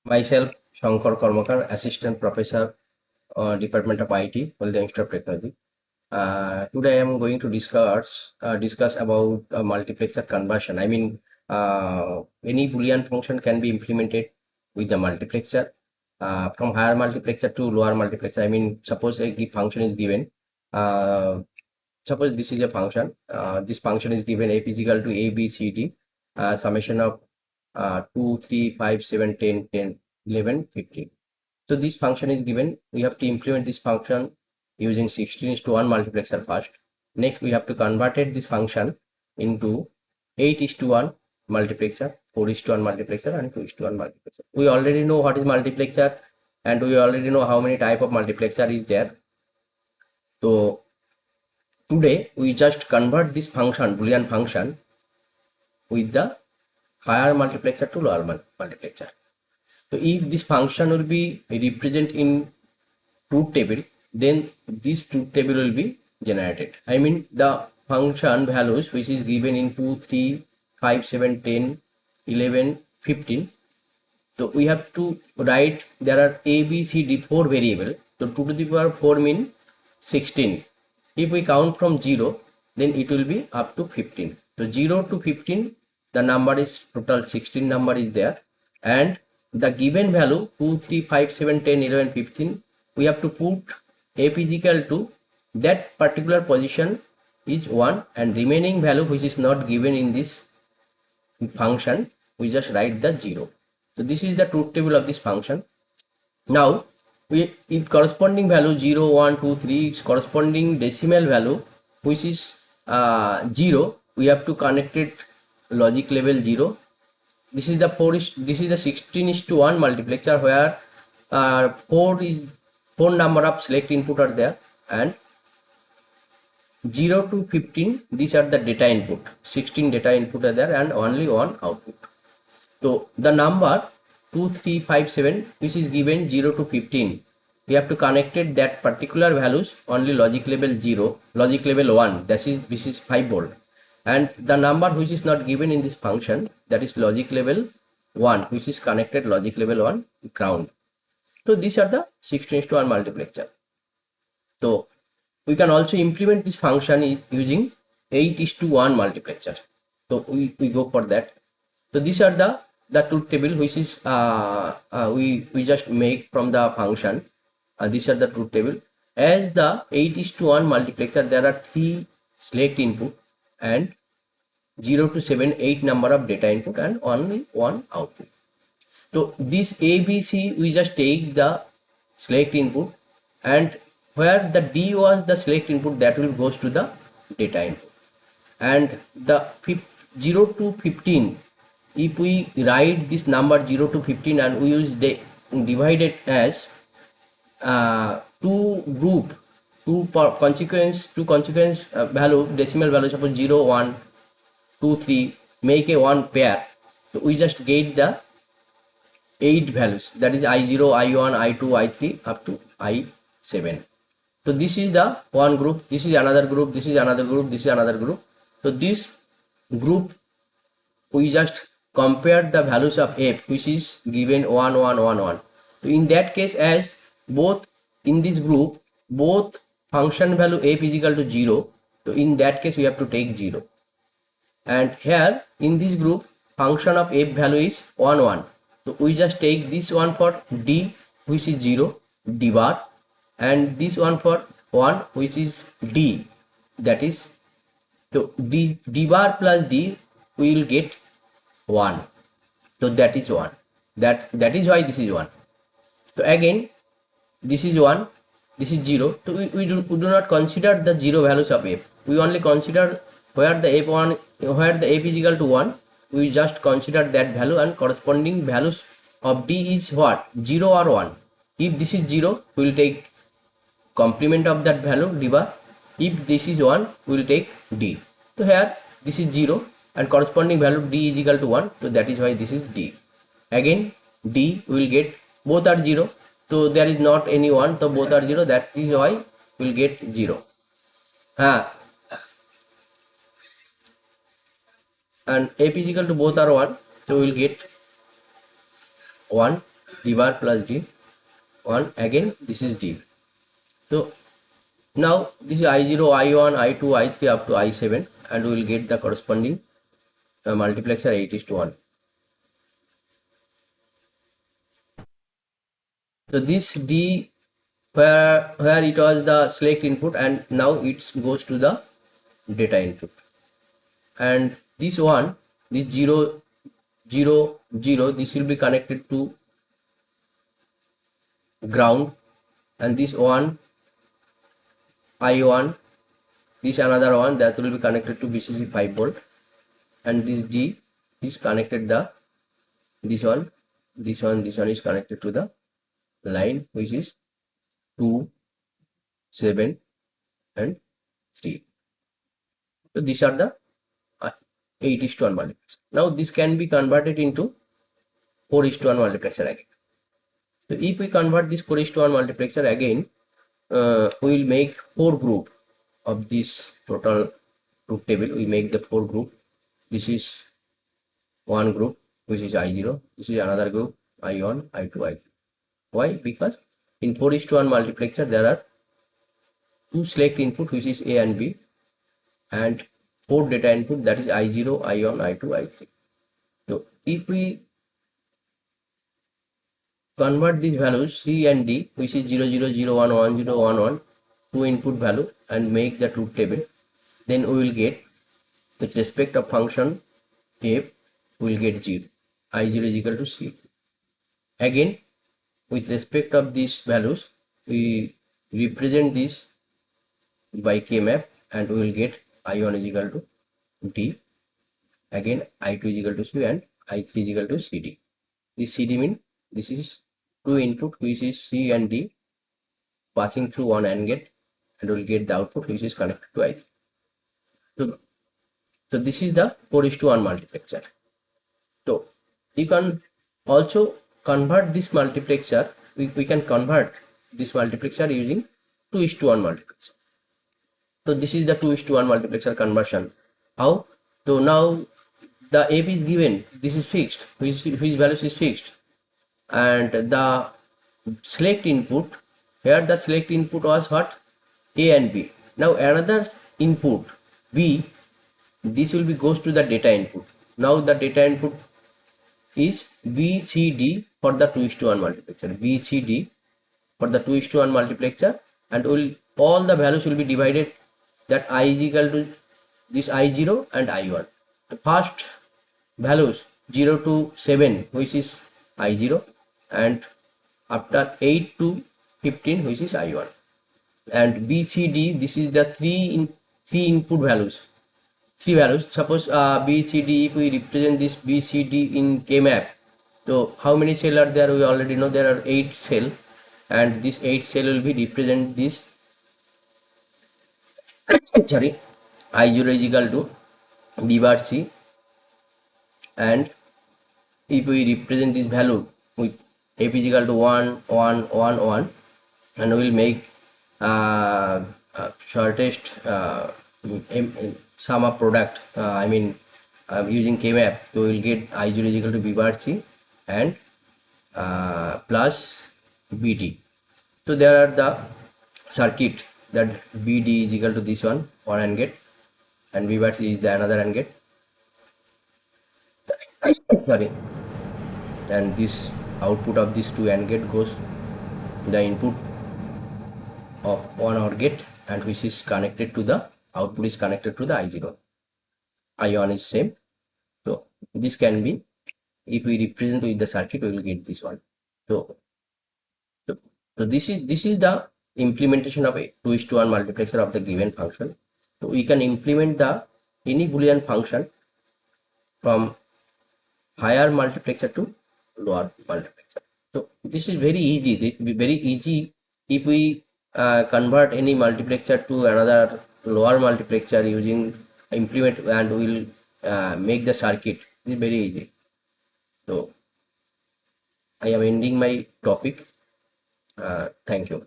Myself, Shankar Karmakar, Assistant Professor, Department of IT, Quality Institute of Technology. Today I am going to discuss about multiplexer conversion. I mean, any Boolean function can be implemented with the multiplexer from higher multiplexer to lower multiplexer. I mean, suppose a function is given. Uh, Suppose this is a function. This function is given f is equal to a b c d summation of 2 3 5 7 10 10 11 15. So this function is given. We have to implement this function using 16:1 multiplexer first. Next we have to convert this function into 8:1 multiplexer, 4:1 multiplexer and 2:1 multiplexer. We already know what is multiplexer and we already know how many type of multiplexer is there. So today we just convert this function, Boolean function, with the higher multiplexer to lower multiplexer. So if this function will be represented in truth table, then this truth table will be generated. I mean the function values which is given in 2, 3, 5, 7, 10, 11, 15. So we have to write there are a, b, c, d 4 variable. So 2 to the power 4 mean 16. If we count from 0, then it will be up to 15. So 0 to 15, the number is total 16 number is there, and the given value 2, 3, 5, 7, 10, 11, 15, we have to put f is equal to that particular position is 1 and remaining value which is not given in this function, we just write the 0. So this is the truth table of this function. Now if corresponding value 0 1 2 3 its corresponding decimal value which is 0, we have to connect it logic level 0. This is the 16:1 multiplexer where 4 number of select input are there, and 0 to 15 these are the data input. 16 data input are there and only one output. So the number 2 3 5 7 which is given 0 to 15, we have to connect it that particular values only logic level 0, logic level 1, this is 5 volt, and the number which is not given in this function, that is logic level 1, which is connected logic level 1 ground. So these are the 16:1 multiplexer. So we can also implement this function using 8:1 multiplexer. So we go for that. So these are the truth table which is we just make from the function. These are the truth table. As the 8:1 multiplexer, there are 3 select input and 0 to 7 8 number of data input and only one output. So this ABC, we just take the select input, and where the D was the select input, that will goes to the data input, and the 0 to 15, if we write this number 0 to 15 and we use the divided as two consequence value, decimal value, suppose 0 1 2 3, make a one pair. So we just get the 8 values, that is i0 i1 i2 i3 up to i7. So this is the one group, this is another group, this is another group, this is another group. So this group we just compare the values of f which is given 1 1 1 1. So in that case, as both in this group both function value f is equal to 0, so in that case we have to take 0, and here in this group function of f value is 1 1. So we just take this one for d which is 0, d bar, and this one for 1 which is d, that is, so d bar plus d we will get 1. So that is 1, that is why this is 1. So again this is 1, this is 0. So we do not consider the 0 values of f, we only consider where the f1, where the f is equal to 1, we just consider that value, and corresponding values of d is what, 0 or 1. If this is 0, we will take complement of that value d bar. If this is 1, we will take d. So here this is 0 and corresponding value d is equal to 1, so that is why this is d. Again d we will get, both are 0, so there is not any 1, so both are 0, that is why we will get 0. And f is equal to both are 1, so we will get 1. d bar plus d 1, again this is d. So now this is I0, I1, I2, I3 up to I7, and we will get the corresponding multiplexer 8:1. So this D, where it was the select input, and now it goes to the data input, and this one, this 0 0 0, this will be connected to ground, and this one I1, this another one that will be connected to VCC 5 volt, and this D is connected the this one, this one is connected to the line which is 2, 7 and 3. So these are the 8:1 multiplexer. Now this can be converted into 4:1 multiplexer again. So if we convert this 4:1 multiplexer again, we will make 4 group of this total truth table. We make the 4 group. This is one group which is I0. This is another group I1, I2, I3. Why? Because in 4:1 multiplexer there are 2 select input which is A and B, and 4 data input, that is I0, I1, I2, I3. So if we convert these values C and D, which is 0 0 0 1 1 0 1 1, to input value, and make the truth table, then we will get, with respect of function f, we will get 0. I0 is equal to C. Again, with respect of these values, we represent this by K map, and we will get I1 is equal to D. Again, I2 is equal to C, and I3 is equal to CD. This CD means this is 2 input which is C and D passing through one AND gate, and we'll get the output which is connected to I3. So this is the 4:1 multiplexer. So you can also convert this multiplexer. We can convert this multiplexer using 2:1 multiplexer. So this is the 2:1 multiplexer conversion. How? So now the AP is given. This is fixed. Which values is fixed, and the select input, here the select input was what? A and B. Now another input B, this will be goes to the data input. Now the data input is BCD for the 2:1 multiplexer. BCD for the 2:1 multiplexer, and all the values will be divided, that I is equal to this I0 and I1. The first values 0 to 7, which is I0, and after 8 to 15, which is I1. And BCD, this is the three input values, 3 values. Suppose BCD, if we represent this BCD in K map, so how many cells are there? We already know there are 8 cells, and this 8 cell will be represent this sorry, I0 is equal to B bar C, and if we represent this value with AP is equal to 1 1 1 1, and we will make shortest sum of product, using K map. So we will get I0 is equal to B bar C and plus BD. So there are the circuit, that BD is equal to this one AND gate, and B bar C is the another AND gate. Sorry, and this output of this 2 AND gate goes the input of one OR gate, and which is connected to the output is connected to the I0. I1 is same. So this can be, if we represent with the circuit, we will get this one. So this is the implementation of a 2:1 multiplexer of the given function. So we can implement the any Boolean function from higher multiplexer to lower multiplexer. So this is very easy if we convert any multiplexer to another lower multiplexer using implement, and we will make the circuit. It is very easy. So I am ending my topic. Thank you.